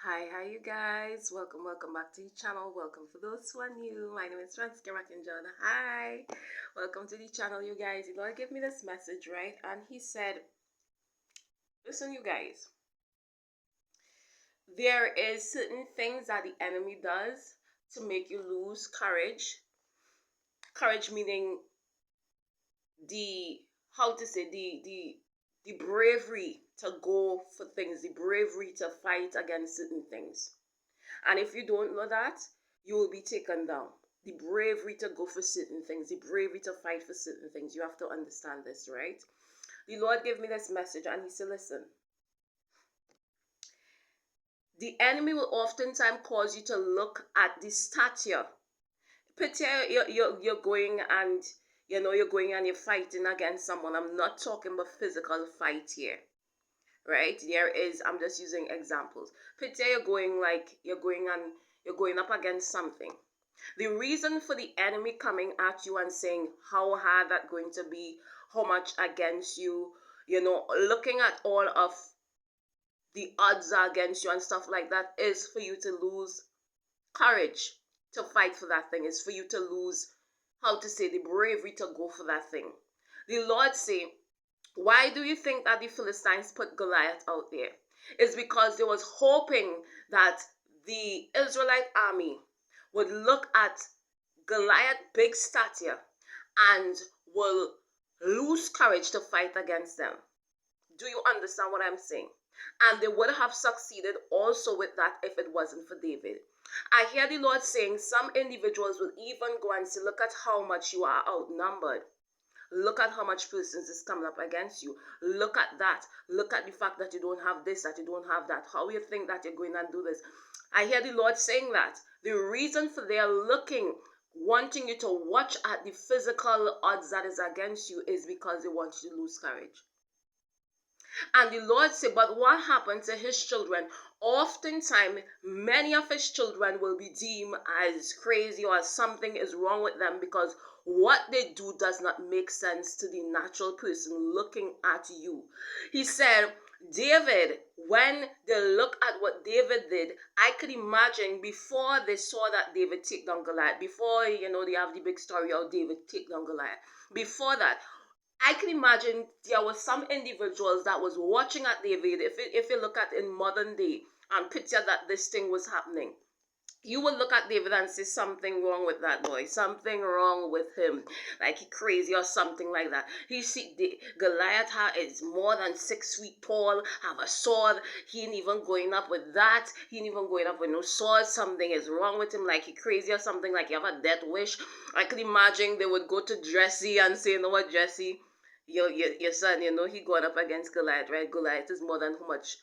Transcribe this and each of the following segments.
Hi you guys. Welcome back to the channel. Welcome for those who are new. My name is Fransica Brackin John. Hi. Welcome to the channel, you guys. The Lord gave me this message, right? And he said, listen, you guys. There is certain things that the enemy does to make you lose courage. Courage meaning the the bravery to go for things, the bravery to fight against certain things. And if you don't know that, you will be taken down. The bravery to go for certain things, the bravery to fight for certain things. You have to understand this, right? The Lord gave me this message and he said, listen, the enemy will oftentimes cause you to look at the stature. Picture you're going and you're going and you're fighting against someone. I'm not talking about physical fight here, right? I'm just using examples. Picture you're going and you're going up against something. The reason for the enemy coming at you and saying how hard that going to be, how much against you, looking at all of the odds are against you and stuff like that, is for you to lose courage to fight for that thing. Is for you to lose, the bravery to go for that thing. The Lord say, why do you think that the Philistines put Goliath out there? It's because they was hoping that the Israelite army would look at Goliath's big stature and will lose courage to fight against them. Do you understand what I'm saying? And they would have succeeded also with that if it wasn't for David. I hear the Lord saying some individuals will even go and say, look at how much you are outnumbered. Look at how much persons is coming up against you. Look at that. Look at the fact that you don't have this, that you don't have that. How you think that you're going and do this? I hear the Lord saying that. The reason for their looking, wanting you to watch at the physical odds that is against you is because they want you to lose courage. And the Lord said, but what happened to his children? Oftentimes, many of his children will be deemed as crazy or something is wrong with them because what they do does not make sense to the natural person looking at you. He said, David, when they look at what David did, I could imagine before they saw that David take down Goliath, before, they have the big story of David take down Goliath. Before that, I can imagine there were some individuals that was watching at David. If you look at in modern day and picture that this thing was happening, you would look at David and say something wrong with that boy, something wrong with him, like he crazy or something like that. He see Goliath is more than 6 feet tall, have a sword. He ain't even going up with that. He ain't even going up with no sword. Something is wrong with him, like he crazy or something, like he have a death wish. I could imagine they would go to Jesse and say, you know what, Jesse, your son, he going up against Goliath, right? Goliath is more than how much?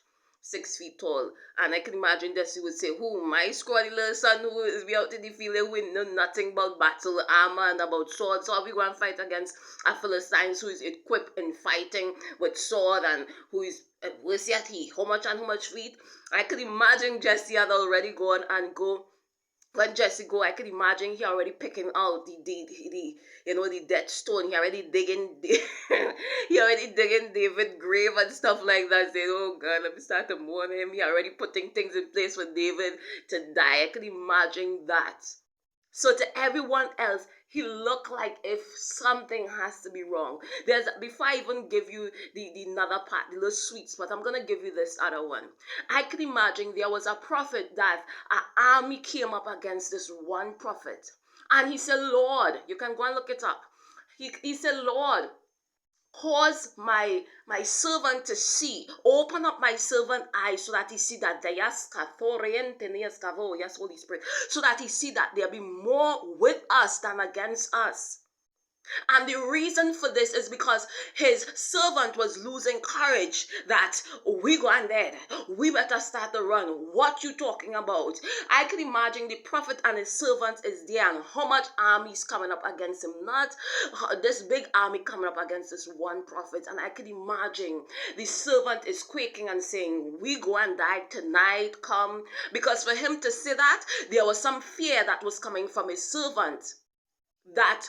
6 feet tall. And I can imagine Jesse would say, who, my scrawny little son who is be out in the field who know nothing about battle, armor, and about swords. So are we going to fight against a Philistine who is equipped in fighting with sword and who is, where's yet he? How much and how much feet? I could imagine Jesse had already gone and go. When Jesse go, I could imagine he already picking out the death stone. He already digging, David grave and stuff like that. Saying, oh God, let me start to mourn him. He already putting things in place for David to die. I could imagine that. So to everyone else, he looked like if something has to be wrong. Before I even give you the another part, the little sweet spot, I'm gonna give you this other one. I could imagine there was a prophet that an army came up against this one prophet. And he said, Lord, you can go and look it up. He said, Lord, cause my servant to see. Open up my servant eyes so that he see that yes, Holy Spirit, so that he see that there be more with us than against us. And the reason for this is because his servant was losing courage that we going dead. We better start to run. What you talking about? I can imagine the prophet and his servant is there and how much army is coming up against him. Not this big army coming up against this one prophet. And I can imagine the servant is quaking and saying, we go and die tonight, come. Because for him to say that, there was some fear that was coming from his servant. That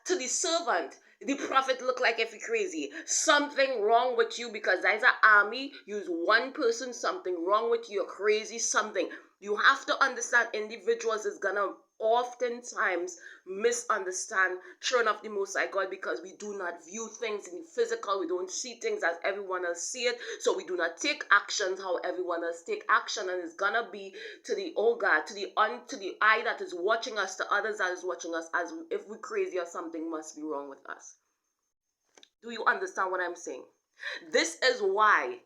to the servant, The prophet look like if he crazy. Something wrong with you, because there's an army. Use one person, something wrong with you, you're crazy, something. You have to understand individuals is gonna oftentimes misunderstand children of the Most High God, because we do not view things in the physical. We don't see things as everyone else see it. So we do not take actions how everyone else take action. And it's gonna be to the, oh God, to the eye that is watching us, to others that is watching us, as if we're crazy or something must be wrong with us. Do you understand what I'm saying? This is why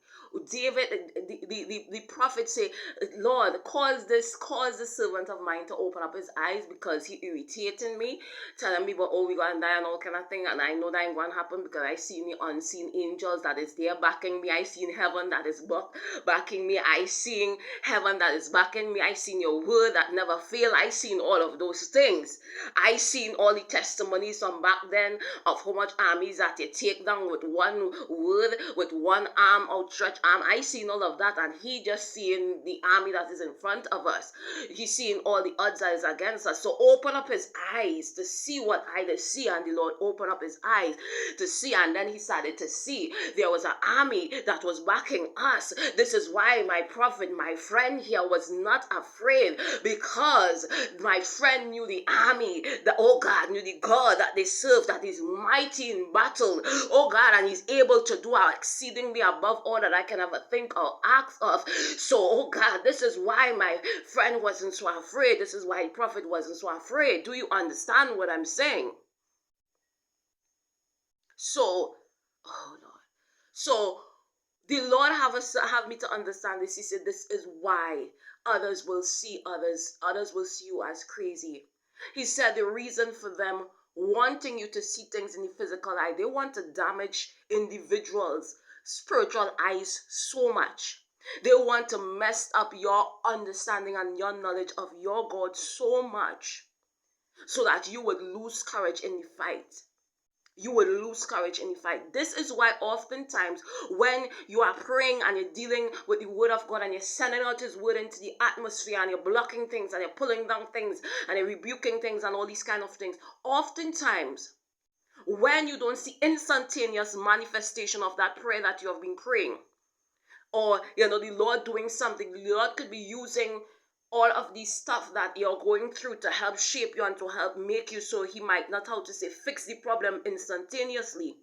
David, the prophet say, Lord, cause the servant of mine to open up his eyes, because he irritating me, telling me about, oh, we gonna die and all kind of thing. And I know that ain't gonna happen, because I see the unseen angels that is there backing me. I seen heaven that is backing me. I seen heaven that is backing me. I seen your word that never fail. I seen all of those things. I seen all the testimonies from back then of how much armies that you take down with one word, with one arm, outstretched arm. I seen all of that, and he just seeing the army that is in front of us. He's seeing all the odds that is against us. So open up his eyes to see what I to see, and the Lord opened up his eyes to see, and then he started to see there was an army that was backing us. This is why my prophet, my friend here, was not afraid, because my friend knew the army, oh God, knew the God that they serve, that is mighty in battle, oh God, and he's able to do exceedingly above all that I can ever think or ask of. So, oh God, this is why my friend wasn't so afraid. This is why the prophet wasn't so afraid. Do you understand what I'm saying? So, oh Lord. So, the Lord have me to understand this. He said, this is why others will see others will see you as crazy. He said the reason for them wanting you to see things in the physical eye, they want to damage individuals' spiritual eyes so much. They want to mess up your understanding and your knowledge of your God so much, so that you would lose courage in the fight. You will lose courage in the fight. This is why oftentimes when you are praying and you're dealing with the word of God, and you're sending out his word into the atmosphere, and you're blocking things, and you're pulling down things, and you're rebuking things, and all these kind of things, oftentimes when you don't see instantaneous manifestation of that prayer that you have been praying, or the Lord doing something, the Lord could be using all of these stuff that you're going through to help shape you and to help make you, so he might not, how to say, fix the problem instantaneously,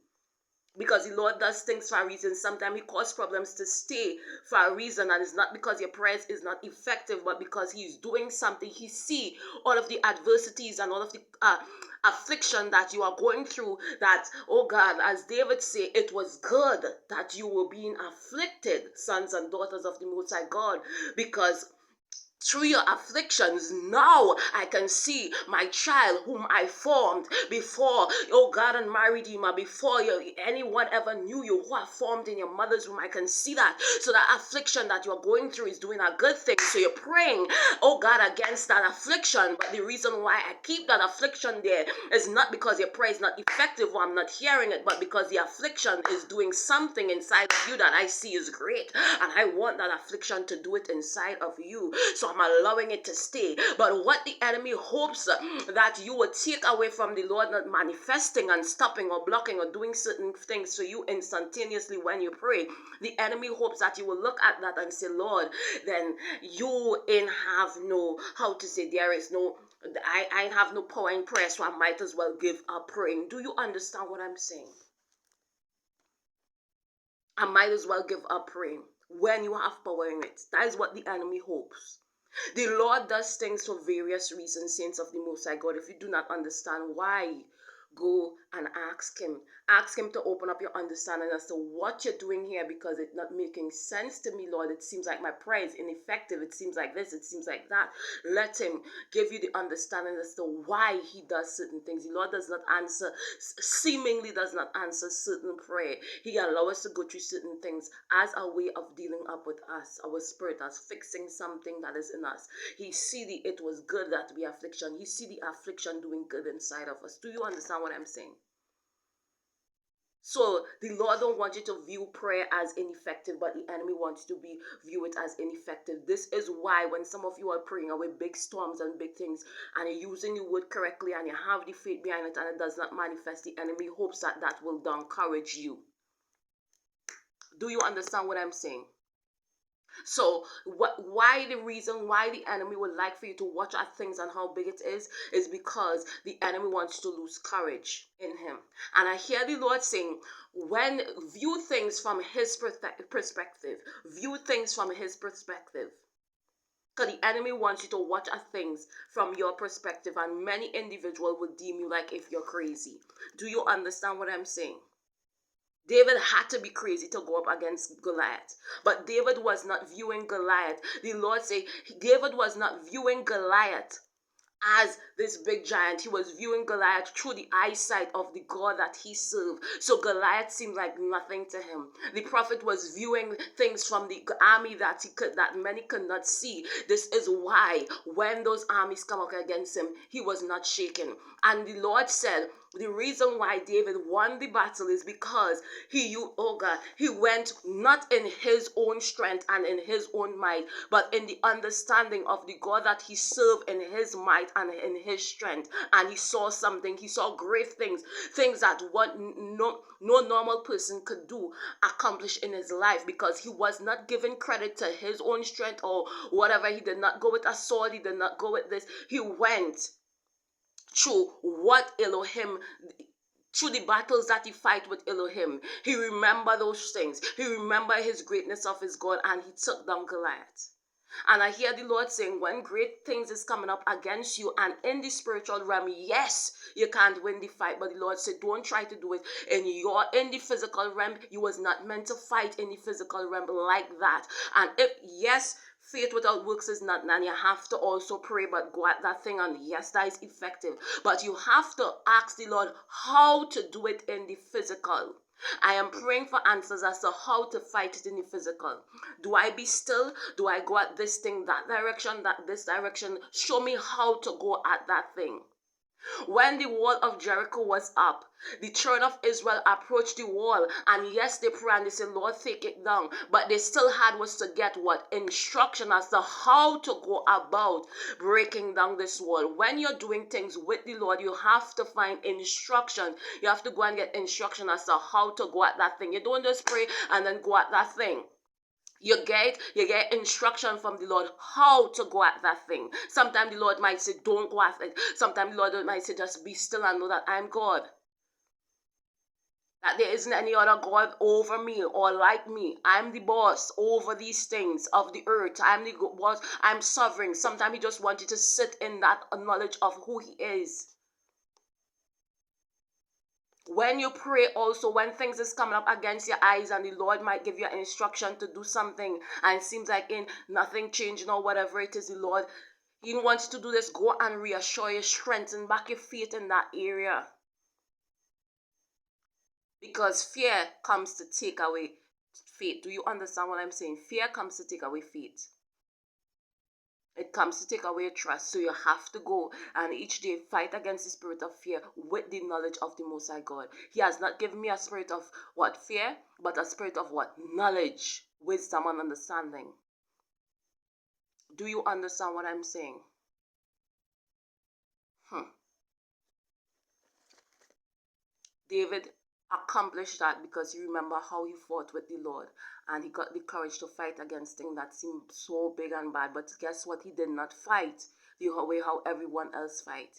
because the Lord does things for a reason. Sometimes he causes problems to stay for a reason, and it's not because your prayers is not effective, but because he's doing something. He see all of the adversities and all of the affliction that you are going through, that, oh God, as David say, it was good that you were being afflicted, sons and daughters of the Most High God, because through your afflictions, now I can see my child whom I formed before, oh God and my Redeemer, before anyone ever knew you, who are formed in your mother's womb. I can see that. So that affliction that you're going through is doing a good thing. So you're praying, oh God, against that affliction. But the reason why I keep that affliction there is not because your prayer is not effective or I'm not hearing it, but because the affliction is doing something inside of you that I see is great. And I want that affliction to do it inside of you. So I'm allowing it to stay. But what the enemy hopes that you will take away from the Lord, not manifesting and stopping or blocking or doing certain things for you instantaneously when you pray, the enemy hopes that you will look at that and say, Lord, then you ain't have no, how to say, there is no, I have no power in prayer, so I might as well give up praying. Do you understand what I'm saying? I might as well give up praying when you have power in it. That is what the enemy hopes. The Lord does things for various reasons, saints of the Most High God. If you do not understand why, go and ask him. Ask him to open up your understanding as to what you're doing here, because it's not making sense to me, Lord. It seems like my prayer is ineffective. It seems like this. It seems like that. Let him give you the understanding as to why he does certain things. The Lord does not answer, seemingly does not answer certain prayer. He allows us to go through certain things as a way of dealing up with us, our spirit, as fixing something that is in us. He see it was good that be affliction. He see the affliction doing good inside of us. Do you understand what I'm saying? So the Lord don't want you to view prayer as ineffective, but the enemy wants you to view it as ineffective. This is why when some of you are praying away big storms and big things, and you're using the word correctly, and you have the faith behind it, and it does not manifest, the enemy hopes that that will encourage you. Do you understand what I'm saying? So why the reason why the enemy would like for you to watch at things and how big it is because the enemy wants to lose courage in him. And I hear the Lord saying, when view things from his perspective, view things from his perspective. Because the enemy wants you to watch at things from your perspective, and many individuals will deem you like if you're crazy. Do you understand what I'm saying? David had to be crazy to go up against Goliath. But David was not viewing Goliath. The Lord said David was not viewing Goliath as this big giant. He was viewing Goliath through the eyesight of the God that he served. So Goliath seemed like nothing to him. The prophet was viewing things from the army that many could not see. This is why when those armies come up against him, he was not shaken. And the Lord said, the reason why David won the battle is because he went not in his own strength and in his own might, but in the understanding of the God that he served in his might and in his strength. And he saw something, he saw great things that no normal person could accomplish in his life, because he was not giving credit to his own strength or whatever. He did not go with a sword, he did not go with this. He went through through the battles that he fight with Elohim. He remembered those things. He remembered his greatness of his God, and he took down Goliath. And I hear the Lord saying, when great things is coming up against you and in the spiritual realm, yes, you can't win the fight, but the Lord said, don't try to do it in the physical realm. You was not meant to fight in the physical realm like that. And yes, faith without works is not, and you have to also pray, but go at that thing, and yes, that is effective. But you have to ask the Lord how to do it in the physical. I am praying for answers as to how to fight it in the physical. Do I be still? Do I go at this thing, that direction, this direction? Show me how to go at that thing. When the wall of Jericho was up, the children of Israel approached the wall, and yes, they prayed and they said, Lord, take it down. But they still had was to get what? Instruction as to how to go about breaking down this wall. When you're doing things with the Lord, you have to find instruction. You have to go and get instruction as to how to go at that thing. You don't just pray and then go at that thing. You get instruction from the Lord how to go at that thing. Sometimes the Lord might say, don't go at it. Sometimes the Lord might say, just be still and know that I'm God. That there isn't any other God over me or like me. I'm the boss over these things of the earth. I'm the boss. I'm sovereign. Sometimes he just wants you to sit in that knowledge of who he is. When you pray also, when things is coming up against your eyes and the Lord might give you an instruction to do something and it seems like nothing changing or whatever it is, the Lord, he wants you to do this, go and reassure you, strengthen back your faith in that area. Because fear comes to take away faith. Do you understand what I'm saying? Fear comes to take away faith. It comes to take away trust. So you have to go and each day fight against the spirit of fear with the knowledge of the Most High God. He has not given me a spirit of what? Fear, but a spirit of what? Knowledge, wisdom, and understanding. Do you understand what I'm saying? David accomplished that because he remembered how he fought with the Lord, and he got the courage to fight against things that seemed so big and bad. But guess what? He did not fight the way how everyone else fight.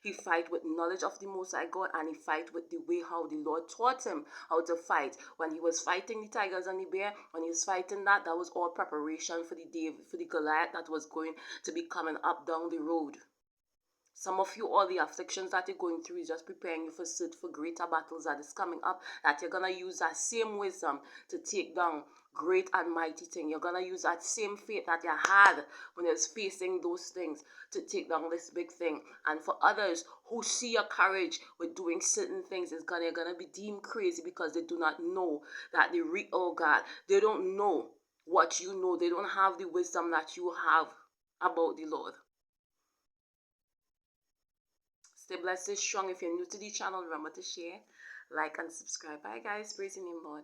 He fight with knowledge of the Most High God, and he fight with the way how the Lord taught him how to fight. When he was fighting the tigers and the bear, when he was fighting that was all preparation for the day, for the Goliath that was going to be coming up down the road. Some of you, all the afflictions that you're going through is just preparing you for greater battles that is coming up, that you're going to use that same wisdom to take down great and mighty things. You're going to use that same faith that you had when you was facing those things to take down this big thing. And for others who see your courage with doing certain things, you're going to be deemed crazy because they do not know that they don't know what you know. They don't have the wisdom that you have about the Lord. Stay blessed, stay strong. If you're new to the channel, remember to share like and subscribe. Bye guys, praise the name Lord.